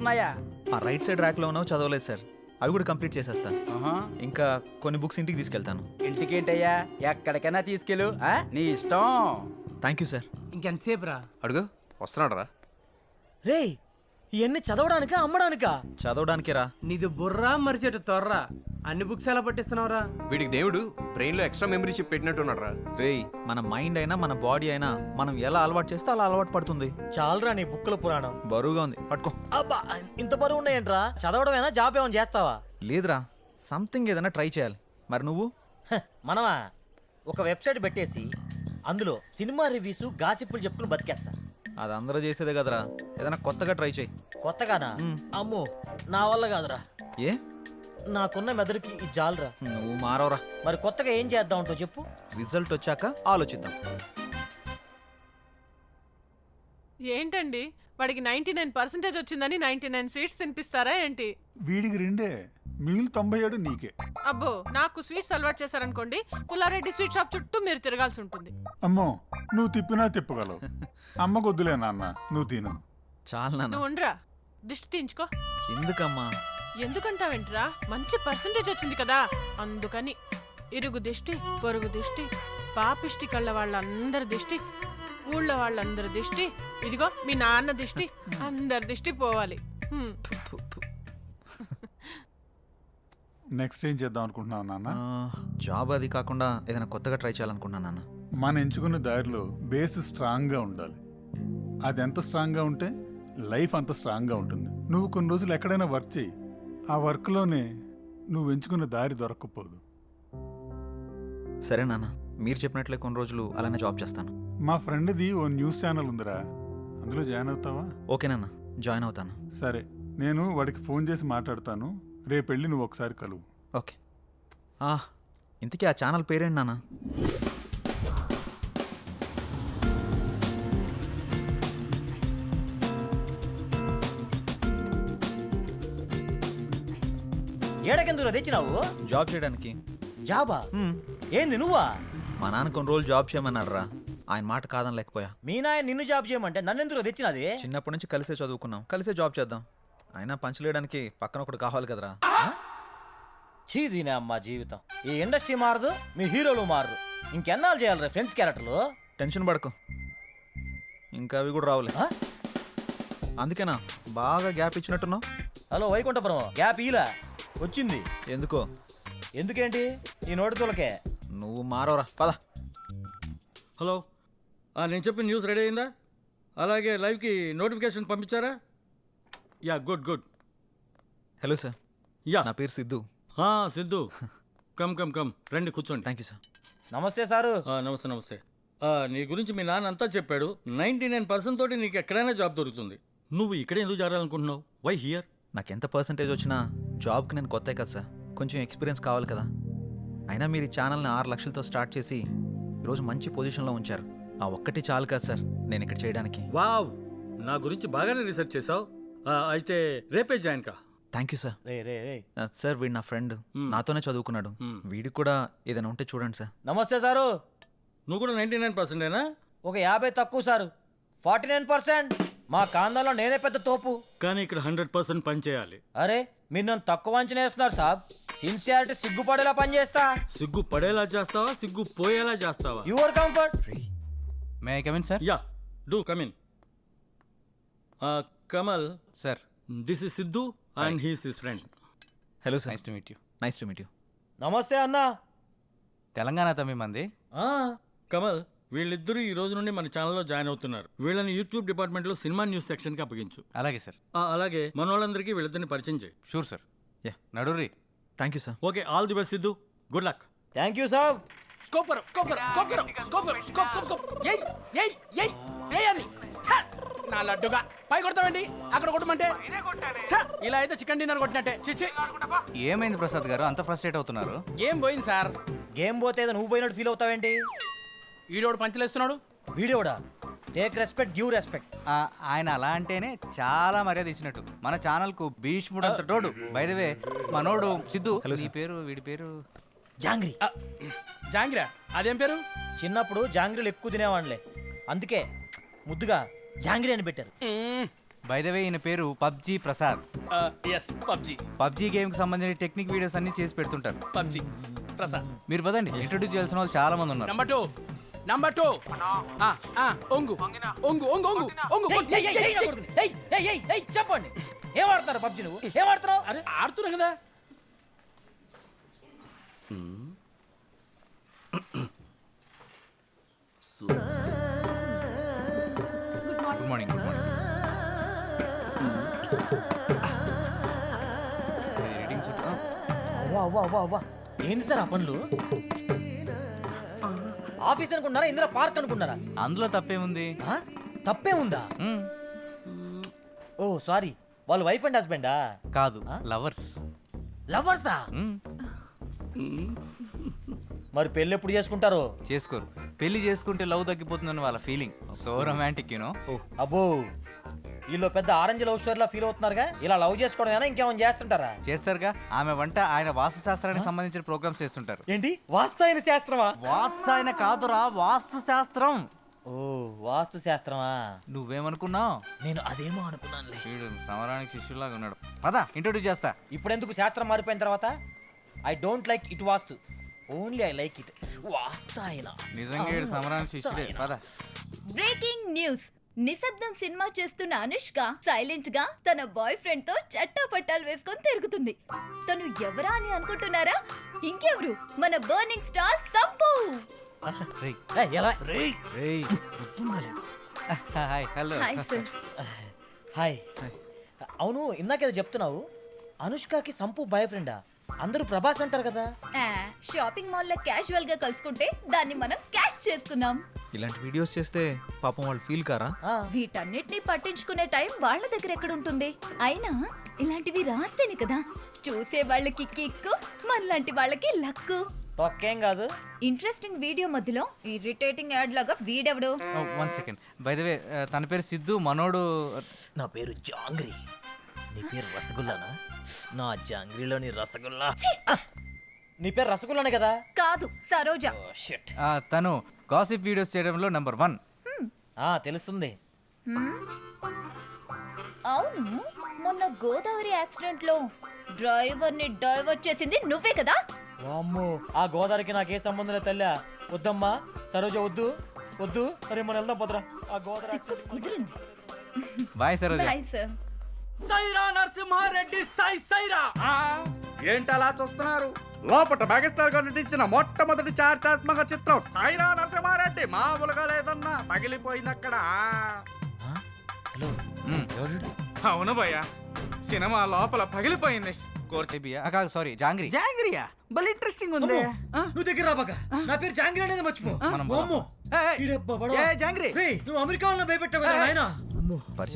ఉన్నాయా? ఆ right side ర్యాక్లో ఉన్నావు చదవలేదు సార్. అవి కూడా కంప్లీట్ చేసేస్తా. ఆహా. ఇంకా కొన్ని బుక్స్ ఇంటికి తీసుకెళ్తాను. ఇంటికేంటయ్యా, ఎక్కడికైనా తీసుకెళ్ళు, నీ ఇష్టం. Thank you sir. ఇంకెంతసేపు రా? అడుగు వస్తున్నాడు రా. రేయ్ ఇవన్నీ చదవడానికా అమ్మడానికా? చదవడానికే రా. నీది బుర్రా మరిచేట తొర్రా. అన్ని బుక్స్ ఎలా పట్టిస్తున్నావురా? వీడికి దేవుడు బ్రెయిన్ లో ఎక్స్ట్రా మెమరీ చిప్ పెట్టినట్టున్నాడు రా. రేయ్, మన మైండ్ అయినా మన బాడీ అయినా మనం ఎలా అలవాటు చేస్తే అలా అలవాటు పడుతుంది. చాలరా నీ బుక్కుల పురాణం. బరువుగా ఉంది, పట్టుకో. అబ్బా ఇంత బరువు ఉన్నాయంట్రా? చదవడమేనా, జాబ్ ఏమైనా చేస్తావా? లేదురా, సంథింగ్ ఏదైనా ట్రై చేయాలి. మరి నువ్వు? మనమా ఒక వెబ్సైట్ పెట్టేసి అందులో సినిమా రివ్యూస్ గాసిప్పులు చెప్పుకుని బతికేస్తా. అది అందరూ చేసేదే కదరా, ఏదైనా కొత్తగా ట్రై చేయి. కొత్తగానా? అమ్మో నా వల్ల కాదురా. ఏ? నాకున్న మెదడుకి ఇది జాలరా. నువ్వు మారవరా. మరి కొత్తగా ఏం చేద్దాం అంటో చెప్పు. రిజల్ట్ వచ్చాక ఆలోచిద్దాం. ఏంటండి వాడికి 99% వచ్చిందని 99 స్వీట్స్ తినిపిస్తారా ఏంటి? వీడికి 2 మిగిలిన 97 నీకే. అబ్బో, నాకు స్వీట్స్ అలవాటు చేశారనుకోండి, పుల్లారెడ్డి స్వీట్ షాప్ చుట్టూ మీరు తిరగాల్సి ఉంటుంది. అమ్మో నువ్వు తిప్పినా తిప్పగలవు. అమ్మ కొద్దులే నాన్న, నువ్వు తిను. చాలా నాన్న. నువ్వు ఉండరా, దిష్టి తీయించుకో. ఎందుకమ్మా? ఎందుకంటావేంట్రా, మంచి పర్సంటేజ్ వచ్చింది కదా అందుకని. ఇరుగు దిష్టి, పొరుగు దిష్టి, పాపిష్టి కళ్ళ వాళ్ళందరి దిష్టి, ఊళ్ళో వాళ్ళందరి దిష్టి, ఇదిగో మీ నాన్న దిష్టి, అందరి దిష్టి పోవాలి. నెక్స్ట్ ఏం చేద్దాం అనుకుంటున్నావు నాన్న? జాబ్ అది కాకుండా ఏదైనా కొత్తగా ట్రై చేయాలనుకుంటున్నాను నాన్న. మనం ఎంచుకున్న దారిలో బేస్ స్ట్రాంగ్గా ఉండాలి. అది ఎంత స్ట్రాంగ్గా ఉంటే లైఫ్ అంత స్ట్రాంగ్గా ఉంటుంది. నువ్వు కొన్ని రోజులు ఎక్కడైనా వర్క్ చేయి, ఆ వర్క్లోనే నువ్వు ఎంచుకున్న దారి దొరక్కపోదు. సరే నాన్న, మీరు చెప్పినట్లే కొన్ని రోజులు అలానే జాబ్ చేస్తాను. మా ఫ్రెండ్ది ఓ న్యూస్ ఛానల్ ఉందిరా, అందులో జాయిన్ అవుతావా? ఓకే నాన్న, జాయిన్ అవుతాను. సరే, నేను వాడికి ఫోన్ చేసి మాట్లాడతాను. రేపు వెళ్ళి నువ్వు ఒకసారి కలువు. ఓకే. ఇంతకీ ఆ ఛానల్ పేరేంటి నాన్న? ఏడకెందుకు తెచ్చినావు? జాబ్ చేయడానికి. జాబా? ఏంది నువ్వా? మా నాన్న కొన్ని రోజులు జాబ్ చేయమన్నాడు రా, ఆయన మాట కాదని లేకపోయా. మీ నాయన నిన్ను జాబ్ చేయమంటే నన్నెందుకు తెచ్చినది? చిన్నప్పటి నుంచి కలిసే చదువుకున్నాం, కలిసే జాబ్ చేద్దాం. అయినా పంచలేయడానికి పక్కన ఒకటి కావాలి కదరా. చీదీనే అమ్మా జీవితం. ఈ ఇండస్ట్రీ మారదు, మీ హీరోలు మారరు. ఇంకెన్నాళ్ళు చేయాలరా ఫ్రెండ్స్ క్యారెక్టర్లు? టెన్షన్ పడకు, ఇంకా అవి కూడా రావులే. అందుకేనా బాగా గ్యాప్ ఇచ్చినట్టున్నావు? హలో వైకుంఠపురం, గ్యాప్ ఇలా వచ్చింది. ఎందుకో? ఎందుకేంటి ఈ నోటి తోలకే? నువ్వు మారవరా, పద. హలో, నేను చెప్పిన న్యూస్ రెడీ అయిందా? అలాగే లైవ్కి నోటిఫికేషన్ పంపించారా? Yeah, good good. Hello sir, yeah, నా పేరు Siddhu. Siddhu, come come come, రండి కూర్చోండి. Thank you sir. నమస్తే సారు. నమస్తే నమస్తే. నీ గురించి మీ నాన్న అంతా చెప్పాడు. 99% తోటి నీకు ఎక్కడైనా జాబ్ దొరుకుతుంది. నువ్వు ఇక్కడ ఎందుకు చేరాలనుకుంటున్నావు? Why here? నాకు ఎంత పర్సంటేజ్ వచ్చినా జాబ్కి నేను కొత్త కదా సార్, కొంచెం ఎక్స్పీరియన్స్ కావాలి కదా. అయినా మీరు ఈ ఛానల్ని 6 లక్షలతో స్టార్ట్ చేసి ఈరోజు మంచి పొజిషన్లో ఉంచారు. ఆ ఒక్కటి చాలు కదా సార్ నేను ఇక్కడ చేయడానికి. వావ్, నా గురించి బాగానే రీసెర్చ్ చేసావు. అయితే రేపే జాయిన్ కా. Thank you sir. Ray ray ray sir, వీడు నా ఫ్రెండ్, నాతోనే చదువుకున్నాడు. వీడికి కూడా ఏదైనా ఉంటే చూడండి సార్. నమస్తే సారు. నువ్వు కూడా 99%ఏనా? ఒక 50 తక్కువ సారు. 49%. మా కాందంలో నేనే పెద్ద తోపు. కానీ ఇక్కడ 100% పని చేయాలి. అరే మీరు నన్ను తక్కువ అంచనా వేస్తున్నారు సాబ్. సిన్సియారిటీ సిగ్గుపడేలా పని చేస్తా. సిగ్గు పడేలా చేస్తావా, సిగ్గు పోయేలా చేస్తావా? Your comfort. May I come in sir? Yeah, do come in. Kamal sir, this is Siddhu and he's his friend. Hello sir. Nice to meet you. Nice to meet you. నమస్తే అన్నా. తెలంగాణ తమ్మి మంది. కమల్, వీళ్ళిద్దరూ ఈ రోజు నుండి మన ఛానల్లో జాయిన్ అవుతున్నారు. వీళ్ళని యూట్యూబ్ డిపార్ట్మెంట్లో సినిమా న్యూస్ సెక్షన్కి అప్పగించు. అలాగే సార్. అలాగే మన వాళ్ళందరికీ వీళ్ళిద్దరిని పరిచయం చేయి. Sure sir. యా, నడురి. Thank you sir. Okay, all the best Siddhu. Good luck. Thank you సాబ్. నా లడ్డుగా పై కొడతామండి, అక్కడ కొట్టమంటే ఇలా అయితే చికెన్ డిన్నర్ కొట్టినట్టే. చిచ్చి, ఏమైంది ప్రసాద్ గారు అంత ఫ్రస్ట్రేట్ అవుతున్నారు? ఏం పోయింది సార్? గేమ్ పోతే ఏదో నువ్వు పోయినట్టు ఫీల్ అవుతావేంటి? ఈడోడు పంచలేస్తున్నాడు. వీడియోడా? Take respect, give respect. ఆయన అలా అంటేనే చాలా మర్యాద ఇచ్చినట్టు. మన ఛానల్ కు భీష్ముడు అంత తోడు. బై ద వే మనోడు సిద్ధు. నీ పేరు, వీడి పేరు జాంగ్రీ. జాంగిరా? అదేం పేరు? చిన్నప్పుడు జాంగ్రీలు ఎక్కువ తినేవాళ్ళే, అందుకే ముద్దుగా జాంగ్రీ అని పెట్టారు. బై ద వే ఈయన పేరు PUBG Prasad. Yes PUBG PUBG game కి సంబంధించిన టెక్నిక్ వీడియోస్ అన్ని చేసి పెడుతుంటారు. పబ్జి ప్రసాద్. మీరు పదండి, ఇంట్రొడ్యూస్ చేయాల్సిన వాళ్ళు చాలా మంది ఉన్నారు. నంబర్ టూ ఒంగు ఒంగు ఒంగు ఒంగు ఒంగు చెప్పండి, ఏం ఆడుతున్నారు పబ్జి? నువ్వు ఏం ఆడుతున్నావు? అరే ఆడుతున్నా కదా. Good morning. Good morning. Reading అవ్వా అవ్వా అవ్వా అవ్వా, ఏంది సార్ ఆ పనులు? ఆఫీస్ అనుకున్నారా, ఇందులో పార్క్ అనుకున్నారా? అందులో తప్పేముంది? ఆ? తప్పే ఉందా? మ్మ్. ఓ సారీ, వాళ్ళు వైఫ్ అండ్ హస్బెండా? కాదు, లవర్స్. లవర్సా? మరి పెళ్ళి ఎప్పుడు చేసుకుంటారు? చేసుకోరు. పెళ్లి చేసుకుంటే లవ్ తగ్గిపోతుందని వాళ్ళ ఫీలింగ్. So romantic you know. అబ్బో, వీళ్ళు పెద్ద ఆరెంజ్ లవ్ స్టోరీలో ఫీల్ అవుతున్నారుగా. ఇలా లవ్ చేసుకోవడం ఇంకేమైనా చేస్తుంటారా? చేస్తారుగా. ఆమె వంట ఆయన వాస్తు శాస్త్రానికి సంబంధించిన ప్రోగ్రామ్స్ చేస్తుంటారు. ఏంటి, వాస్తు శాస్త్రమా? వాత్సాయన కాదురా, వాస్తు శాస్త్రం. ఓ వాస్తు శాస్త్రమా? నువ్వేమనుకున్నావు? నేను అదేమో అనుకున్నానులే. వీడు సమరానికి శిష్యులాగా ఉన్నాడు. పద, ఇంట్రొడ్యూస్ చేస్తా. ఇప్పుడెందుకు శాస్త్రం మారిపోయిన తర్వాత? ఐ డోంట్ లైక్ ఇట్ వాస్తు, ఓన్లీ ఐ లైక్ ఇట్ వాస్తాయన. నిజంగా వీడు సమరానికి శిష్యుడే. పద. Breaking news. నిశ్శబ్దం సినిమా చేస్తున్న అనుష్క సైలెంట్ గా తన బాయ్ ఫ్రెండ్ తో చట్టాపట్టాలు వేసుకొని తిరుగుతుంది. తను ఎవరా అని అనుకుంటున్నారా? ఇంకెవరు, మన బర్నింగ్ స్టార్ సంపు. రేయ్, ఎలా? రేయ్. Hi, hello. Hi sir. Hi. అవును, ఇందాకేదో చెప్తున్నావు, అనుష్కకి సంపు బాయ్ ఫ్రెండా? అందరూ ప్రభాస్ అంటారు కదా. షాపింగ్ మాల్ లో క్యాజువల్ గా కలుసుకుంటే దాన్ని మనం క్యాష్ చేసుకున్నాం. ఇలాంటి వీడియోస్ చేస్తే పాపం వాళ్ళు ఫీల్ కారా? వీటన్నిటిని పట్టించుకునే టైం వాళ్ళ దగ్గర ఎక్కడ ఉంటుంది? అయినా ఇలాంటివి రాస్తేనే కదా చూసే వాళ్ళకి కిక్కు, మనలాంటి వాళ్ళకి లక్కు. తొక్కేం కాదు. ఇంట్రెస్టింగ్ వీడియో మధ్యలో ఇరిటేటింగ్ యాడ్ లాగా వీడెవడు? 1 సెకండ్. బై ద వే, తన పేరు సిద్ధు. మనోడు నా పేరు జాంగ్రీ. నీ పేరు రసగుల్లానా? నా జాంగ్రీలోని రసగుల్లా. నీ పేరు రసగుల్లానే కదా? కాదు, సరోజ. షిట్. తను గాసిప్ వీడియోస్ చేయడంలో నెంబర్ 1. తెలుస్తుంది. అవును, మొన్న గోదావరి యాక్సిడెంట్ లో డ్రైవర్ ని డైవర్ట్ చేసింది నువ్వే కదా? వామ్మో, ఆ గోదావరికి నాకే సంబంధం లేదు తల్లా. వద్దమ్మా సరోజ, వద్దు వద్దు. అరే మనం వెళ్దాం పోతరా. ఆ గోదావరి తిక్కు కుదిరింది. Bye Saroja. Bye sir. Sye Raa Narasimha Reddy Sye Raa. ఏంటలా చూస్తున్నారు? లోపట మెగాస్టార్ గారు నటించిన మొట్టమొదటి చారిత్రాత్మక చిత్రం సైరా నరసింహారెడ్డి. మామూలుగా లేదన్నా, పగిలిపోయింది అక్కడ. హలో, ఎవరు? అవును భయ్యా, సినిమా లోపల పగిలిపోయింది. కాదు, సారీ, జాంగ్రీ. జాంగ్రియా భలే ఇంట్రెస్టింగ్ ఉంది. నువ్వు దగ్గర రాబాక. నా పేరు జాంగ్రీ అనేది మర్చిపో. మనం వామ్మో. ఈడబ్బా బడవ. జాంగ్రీ రేయ్, నువ్వు అమెరికా వాళ్ళని భయపెట్టావు కదా నాయనా. పరిచయం